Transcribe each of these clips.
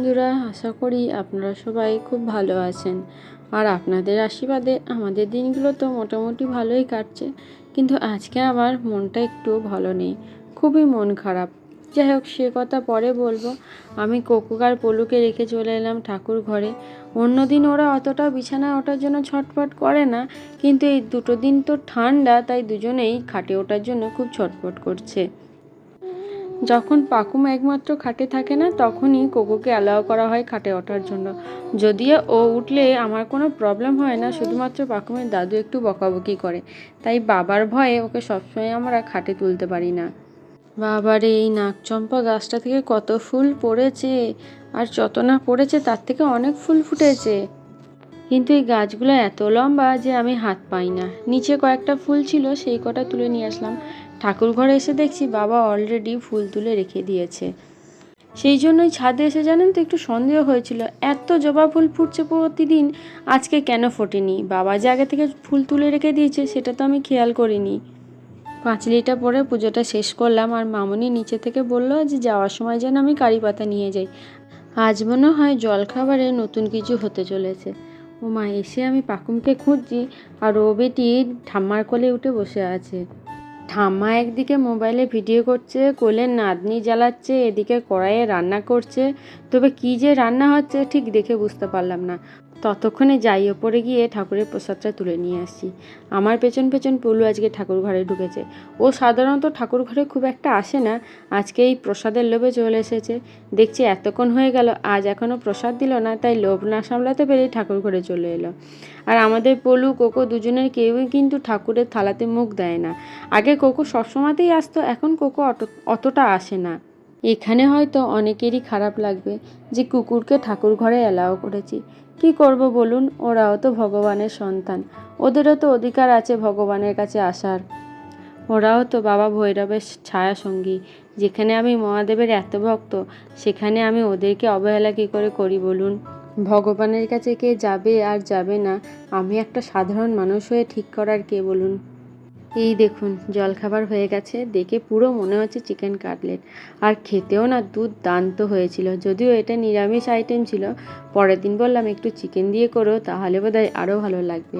বন্ধুরা, আশা করি আপনারা সবাই খুব ভালো আছেন। আর আপনাদের আশীর্বাদে আমাদের দিনগুলো তো মোটামুটি ভালোই কাটছে, কিন্তু আজকে আমার মনটা একটু ভালো নেই, খুবই মন খারাপ। যাই হোক, সে কথা পরে বলবো। আমি কোকুক আর পলুকে রেখে চলে এলাম ঠাকুর ঘরে। অন্যদিন ওরা অতটা বিছানায় ওঠার জন্য ছটফট করে না, কিন্তু এই দুটো দিন তো ঠান্ডা, তাই দুজনেই খাটে ওঠার জন্য খুব ছটফট করছে। যখন পাকুমা একমাত্র খাটে থাকে না, তখনই কোকোকে অ্যালাউ করা হয় খাটে ওঠার জন্য। যদিও ও উঠলে আমার কোনো প্রবলেম হয় না, শুধুমাত্র পাকুমের দাদু একটু বকাবকি করে, তাই বাবার ভয়ে ওকে সবসময় আমরা খাটে তুলতে পারি না। বাবারে, এই নাকচম্পা গাছটা থেকে কত ফুল পড়েছে, আর যত না পড়েছে তার থেকে অনেক ফুল ফুটেছে। কিন্তু এই গাছগুলো এত লম্বা যে আমি হাত পাই না। নিচে কয়েকটা ফুল ছিল, সেই কটা তুলে নিয়ে আসলাম। ঠাকুর ঘরে এসে দেখছি বাবা অলরেডি ফুল তুলে রেখে দিয়েছে। সেই জন্যই ছাদে এসে জানেন তো একটু সন্দেহ হয়েছিল, এত জবা ফুল ফুটছে প্রতিদিন, আজকে কেন ফোটেনি। বাবা যে আগে থেকে ফুল তুলে রেখে দিয়েছে সেটা তো আমি খেয়াল করিনি। 5 লিটার পরে পুজোটা শেষ করলাম, আর মামনি নিচে থেকে বলল যে যাওয়ার সময় যেন আমি কারি পাতা নিয়ে যাই। আজ মনে হয় জলখাবারে নতুন কিছু হতে চলেছে। ও মা, এসে আমি পাকুমকে খুঁজছি, আর ও বেটি ঠাম্মার কোলে উঠে বসে আছে। ঠাম্মা একদিকে মোবাইলে ভিডিও করছে, কোলের নাতনি জ্বালাচ্ছে, এদিকে কড়াইয়ে রান্না করছে। তবে কী যে রান্না হচ্ছে ঠিক দেখে বুঝতে পারলাম না। ততক্ষণে যাই ওপরে গিয়ে ঠাকুরের প্রসাদটা তুলে নিয়ে আসছি। আমার পেছন পেছন পলু আজকে ঠাকুর ঘরে ঢুকেছে। ও সাধারণত ঠাকুর ঘরে খুব একটা আসে না, আজকে এই প্রসাদের লোভে চলে এসেছে। দেখছি এতক্ষণ হয়ে গেল, আজ এখনও প্রসাদ দিল না, তাই লোভ না সামলাতে পেরেই ঠাকুর ঘরে চলে এলো। আর আমাদের পলু কোকো দুজনের কেউই কিন্তু ঠাকুরের থালাতে মুখ দেয় না। আগে কোকো সবসময়তেই আসতো, এখন কোকো অতটা আসে না। এখানে হয়তো অনেকেরই খারাপ লাগবে যে কুকুরকে ঠাকুর ঘরে অ্যালাউ করেছি। কি করব বলুন, ওরাও তো ভগবানের সন্তান, ওদেরও তো অধিকার আছে ভগবানের কাছে আসার। ওরাও তো বাবা ভৈরবের ছায়া সঙ্গী। যেখানে আমি মহাদেবের এত ভক্ত, সেখানে আমি ওদেরকে অবহেলা কী করে করি বলুন। ভগবানের কাছে কে যাবে আর যাবে না, আমি একটা সাধারণ মানুষ হয়ে ঠিক করার কে বলুন। এই দেখুন, জলখাবার হয়ে গেছে, দেখে পুরো মনে হচ্ছে চিকেন কাটলেট। আর খেতেও না দুর্দান্ত হয়েছিল, যদিও এটা নিরামিষ আইটেম ছিল। পরের দিন বললাম একটু চিকেন দিয়ে করো, তাহলে বোধহয় আরও ভালো লাগবে।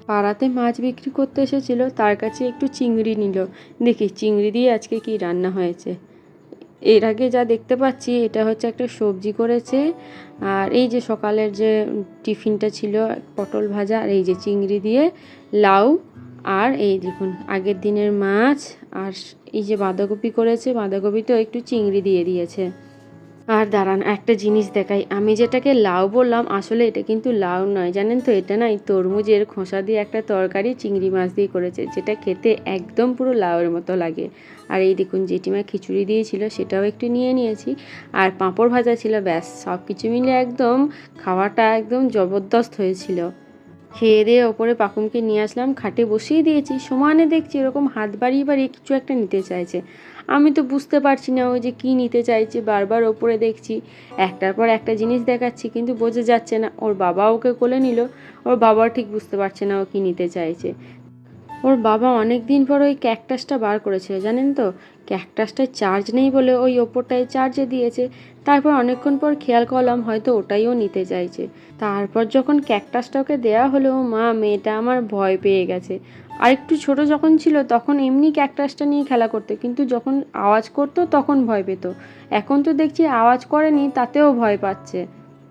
পাড়াতে মাছ বিক্রি করতে এসেছিল, তার কাছে একটু চিংড়ি নিল। দেখি চিংড়ি দিয়ে আজকে কি রান্না হয়েছে। এর আগে যা দেখতে পাচ্ছি এটা হচ্ছে একটা সবজি করেছে, আর এই যে সকালের যে টিফিনটা ছিল পটল ভাজা, আর এই যে চিংড়ি দিয়ে লাউ, আর এই দেখুন আগের দিনের মাছ, আর এই যে বাঁধাকপি করেছে, বাঁধাকপিতেও একটু চিংড়ি দিয়ে দিয়েছে। আর দাঁড়ান, একটা জিনিস দেখাই। আমি যেটাকে লাউ বললাম, আসলে এটা কিন্তু লাউ নয়, জানেন তো, এটা না এই তরমুজের খোসা দিয়ে একটা তরকারি চিংড়ি মাছ দিয়ে করেছে, যেটা খেতে একদম পুরো লাউয়ের মতো লাগে। আর এই দেখুন জেঠিমা খিচুড়ি দিয়েছিল, সেটাও একটু নিয়ে নিয়েছি। আর পাঁপড় ভাজা ছিল, ব্যাস সব কিছু মিলে একদম খাওয়াটা একদম জবরদস্ত হয়েছিল। খেয়ে দিয়ে ওপরে পাকুমকে নিয়ে আসলাম, খাটে বসিয়ে দিয়েছি। সমানে দেখছি এরকম হাত বাড়িয়ে বাড়িয়ে কিছু একটা নিতে চাইছে। আমি তো বুঝতে পারছি না ওই যে কী নিতে চাইছে। বারবার ওপরে দেখছি, একটার পর একটা জিনিস দেখাচ্ছি, কিন্তু বোঝা যাচ্ছে না। ওর বাবা ওকে কোলে নিল, ওর বাবাও ঠিক বুঝতে পারছে না ও কী নিতে চাইছে। ওর বাবা অনেক দিন পর ওই ক্যাকটাসটা বার করেছিল, জানেন তো। ক্যাকটাসটায় চার্জ নেই বলে ওই ওপরটায় চার্জে দিয়েছে। তারপর অনেকক্ষণ পর খেয়াল করলাম হয়তো ওটাইও নিতে চাইছে। তারপর যখন ক্যাকটাসটা ওকে দেওয়া হলো, মা মেয়েটা আমার ভয় পেয়ে গেছে। আর একটু ছোটো যখন ছিল তখন এমনি ক্যাকটাসটা নিয়ে খেলা করতো, কিন্তু যখন আওয়াজ করতো তখন ভয় পেত। এখন তো দেখছি আওয়াজ করেনি তাতেও ভয় পাচ্ছে।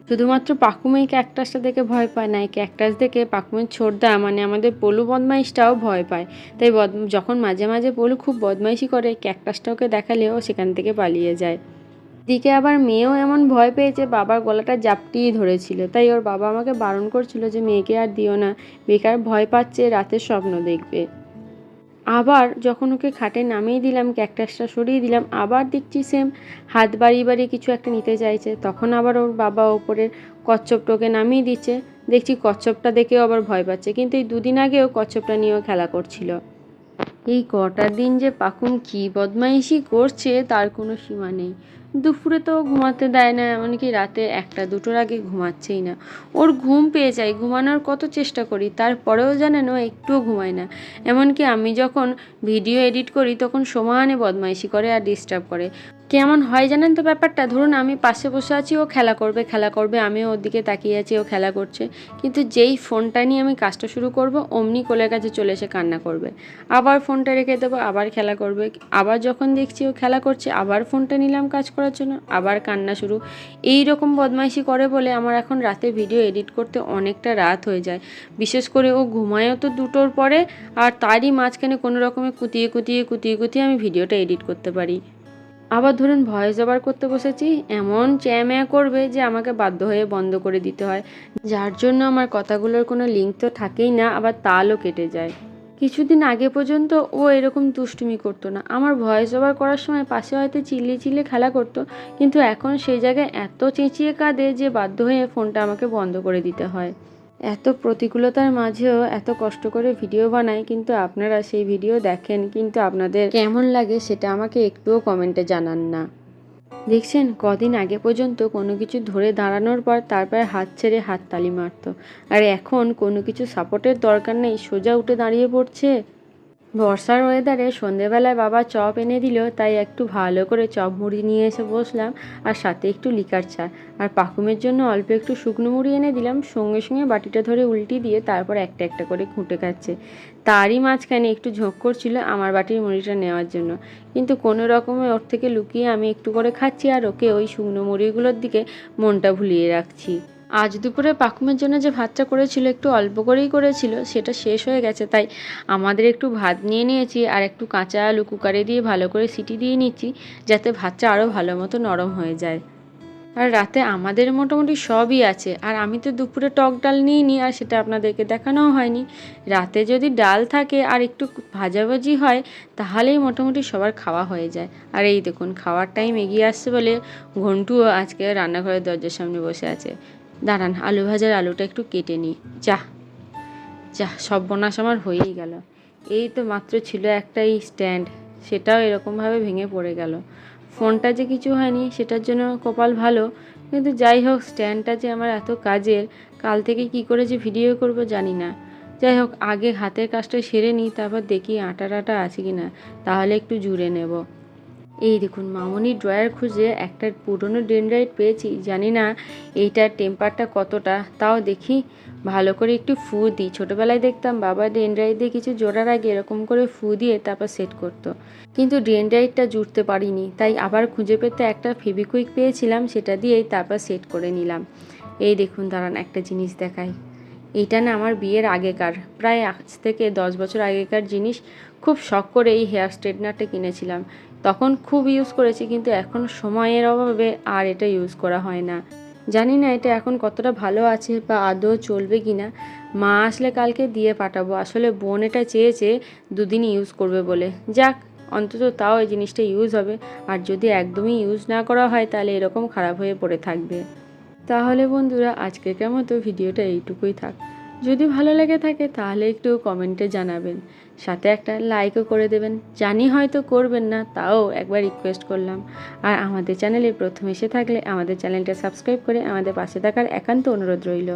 শুধুমাত্র পাকুমেই ক্যাকটাসটা দেখে ভয় পায় না, এই ক্যাকটাস দেখে পাকুমের ছোটদা মানে আমাদের পলু বদমাইশটাও ভয় পায়। তাই যখন মাঝে মাঝে পলু খুব বদমাইশি করে, ক্যাকটাসটা ওকে দেখালেও সেখান থেকে পালিয়ে যায়। দিকে আবার মেয়েও এমন ভয় পেয়েছে, বাবার গলাটা জাপটিয়ে ধরেছিল। তাই ওর বাবা আমাকে বারণ করছিল যে মেয়েকে আর দিও না, বেকার ভয় পাচ্ছে, রাতের স্বপ্ন দেখবে। আবার যখন ওকে খাটে নামিয়ে দিলাম, ক্যাকটাসটা সরিয়ে দিলাম, আবার দেখছি সেম হাত বাড়িয়ে বাড়িয়ে কিছু একটা নিতে চাইছে। তখন আবার ওর বাবা ওপরের কচ্ছপটাকে নামিয়ে দিচ্ছে, দেখছি কচ্ছপটা দেখেও আবার ভয় পাচ্ছে। কিন্তু এই 2 দিন আগেও কচ্ছপটা নিয়েও খেলা করছিল। এই কটা দিন যে পাকুম কী বদমাইশি করছে তার কোনো সীমা নেই। দুপুরে তো ঘুমাতে দেয় না, এমনকি রাতে 1টা 2টোর আগে ঘুমাচ্ছেই না। ওর ঘুম পেয়ে যায়, ঘুমানোর কত চেষ্টা করি, তারপরেও জানেন ও একটুও ঘুমায় না। এমনকি আমি যখন ভিডিও এডিট করি তখন সমানে বদমাইশি করে আর ডিস্টার্ব করে। কেমন হয় জানেন তো ব্যাপারটা, ধরুন আমি পাশে বসে আছি, ও খেলা করবে, আমিও ওর দিকে তাকিয়ে আছি, ও খেলা করছে, কিন্তু যেই ফোনটা নিয়ে আমি কাজটা শুরু করব অমনি কোলের কাছে চলে এসে কান্না করবে, আবার ফোনটা রেখে দেবো, আবার খেলা করবে, আবার যখন দেখছি ও খেলা করছে আবার ফোনটা নিলাম কাজ করার জন্য, আবার কান্না শুরু। এই রকম বদমাইশি করে বলে আমার এখন রাতে ভিডিও এডিট করতে অনেকটা রাত হয়ে যায়। বিশেষ করে ও ঘুমায়ও তো 2টোর পরে, আর তারই মাঝখানে কোনো রকমে কুতিয়ে আমি ভিডিওটা এডিট করতে পারি। আবার ধরুন ভয়েস ওভার করতে বসেছি, এমন চ্যাম্যা করবে যে আমাকে বাধ্য হয়ে বন্ধ করে দিতে হয়, যার জন্য আমার কথাগুলোর কোনো লিঙ্ক তো থাকেই না, আবার তালও কেটে যায়। কিছুদিন আগে পর্যন্ত ও এরকম দুষ্টুমি করতো না, আমার ভয়েস ওভার করার সময় পাশে হয়তো চিল্লিয়ে খেলা করতো, কিন্তু এখন সেই জায়গায় এত চেঁচিয়ে কাঁদে যে বাধ্য হয়ে ফোনটা আমাকে বন্ধ করে দিতে হয়। এত প্রতিকূলতার মাঝেও এত কষ্ট করে ভিডিও বানাই, কিন্তু আপনারা সেই ভিডিও দেখেন, কিন্তু আপনাদের কেমন লাগে সেটা আমাকে একটুও কমেন্টে জানান না। দেখছেন, কদিন আগে পর্যন্ত কোনো কিছু ধরে দাঁড়ানোর পর তারপরে হাত ছেড়ে হাততালি মারতো, আর এখন কোনো কিছু সাপোর্টের দরকার নেই, সোজা উঠে দাঁড়িয়ে পড়ছে। বর্ষার ওয়েদারে সন্ধেবেলায় বাবা চপ এনে দিল, তাই একটু ভালো করে চপ মুড়ি নিয়ে এসে বসলাম, আর সাথে একটু লিকার চা, আর পাকুমের জন্য অল্প একটু শুকনো মুড়ি এনে দিলাম, সঙ্গে সঙ্গে বাটিটা ধরে উল্টি দিয়ে তারপর একটা একটা করে খুঁটে খাচ্ছে। তারই মাঝখানে একটু ঝোঁক করছিল আমার বাটির মুড়িটা নেওয়ার জন্য, কিন্তু কোনো রকমে ওর থেকে লুকিয়ে আমি একটু করে খাচ্ছি, আর ওকে ওই শুকনো মুড়িগুলোর দিকে মনটা ভুলিয়ে রাখছি। আজ দুপুরে পাকুমের জন্য যে ভাতটা করেছিল একটু অল্প করেই করেছিল, সেটা শেষ হয়ে গেছে, তাই আমাদের একটু ভাত নিয়ে নিয়েছি, আর একটু কাঁচা আলু কুকারে দিয়ে ভালো করে সিটি দিয়ে নিচ্ছি, যাতে ভাতটা আরও ভালো মতো নরম হয়ে যায়। আর রাতে আমাদের মোটামুটি সবই আছে, আর আমি তো দুপুরে টক ডাল নিইনি, আর সেটা আপনাদেরকে দেখানোও হয়নি। রাতে যদি ডাল থাকে আর একটু ভাজাভাজি হয় তাহলেই মোটামুটি সবার খাওয়া হয়ে যায়। আর এই দেখুন, খাওয়ার টাইম এগিয়ে আসছে বলে ঘন্টুও আজকে রান্নাঘরের দরজার সামনে বসে আছে। দাঁড়ান, আলু ভাজার আলুটা একটু কেটে নিই। সর্বনাশ আমার হয়েই গেল। এই তো মাত্র ছিল একটাই স্ট্যান্ড, সেটাও এরকমভাবে ভেঙে পড়ে গেল। ফোনটা যে কিছু হয়নি সেটার জন্য কপাল ভালো, কিন্তু যাই হোক, স্ট্যান্ডটা যে আমার এত কাজের, কাল থেকে কি করে যে ভিডিও করব জানি না। যাই হোক, আগে হাতের কাজটা সেরে নিই, তারপর দেখি আটা টাটা আছে কি না, তাহলে একটু জুড়ে নেব। এই দেখুন, মামনি ড্রয়ার খুঁজে একটা পুরনো ডেনড্রাইট পেয়েছি, জানি না এইটার টেম্পারটা কতটা, তাও দেখি ভালো করে একটু ফু দিই। ছোটোবেলায় দেখতাম বাবা ডেনড্রাইট দিয়ে কিছু জোড়ার আগে এরকম করে ফু দিয়ে তারপর সেট করতো, কিন্তু ডেনড্রাইটটা জুড়তে পারিনি, তাই আবার খুঁজে পেতে একটা ফেভিকুইক পেয়েছিলাম, সেটা দিয়েই তারপর সেট করে নিলাম। এই দেখুন, দাঁড়ান একটা জিনিস দেখাই। এইটা না আমার বিয়ের আগেকার, প্রায় আজ থেকে 10 বছর আগেকার জিনিস। খুব শখ করে এই হেয়ার স্ট্রেটনারটা কিনেছিলাম, তখন খুব ইউজ করেছি, কিন্তু এখন সময়ের অভাবে আর এটা ইউজ করা হয় না। জানি না এটা এখন কতটা ভালো আছে বা আদৌ চলবে কি না। মা আসলে কালকে দিয়ে পাঠাবো, আসলে বোন এটা চেয়েছে 2 দিন ইউজ করবে বলে। যাক, অন্তত তাও এই জিনিসটা ইউজ হবে, আর যদি একদমই ইউজ না করা হয় তাহলে এরকম খারাপ হয়ে পড়ে থাকবে। তাহলে বন্ধুরা, আজকের মতো ভিডিওটা এইটুকুই থাক। যদি ভালো লেগে থাকে তাহলে একটু কমেন্টে জানাবেন, সাথে একটা লাইকও করে দেবেন। জানি হয়তো করবেন না, তাও একবার রিকোয়েস্ট করলাম। আর আমাদের চ্যানেলে প্রথম এসে থাকলে আমাদের চ্যানেলটা সাবস্ক্রাইব করে আমাদের পাশে থাকার একান্ত অনুরোধ রইল।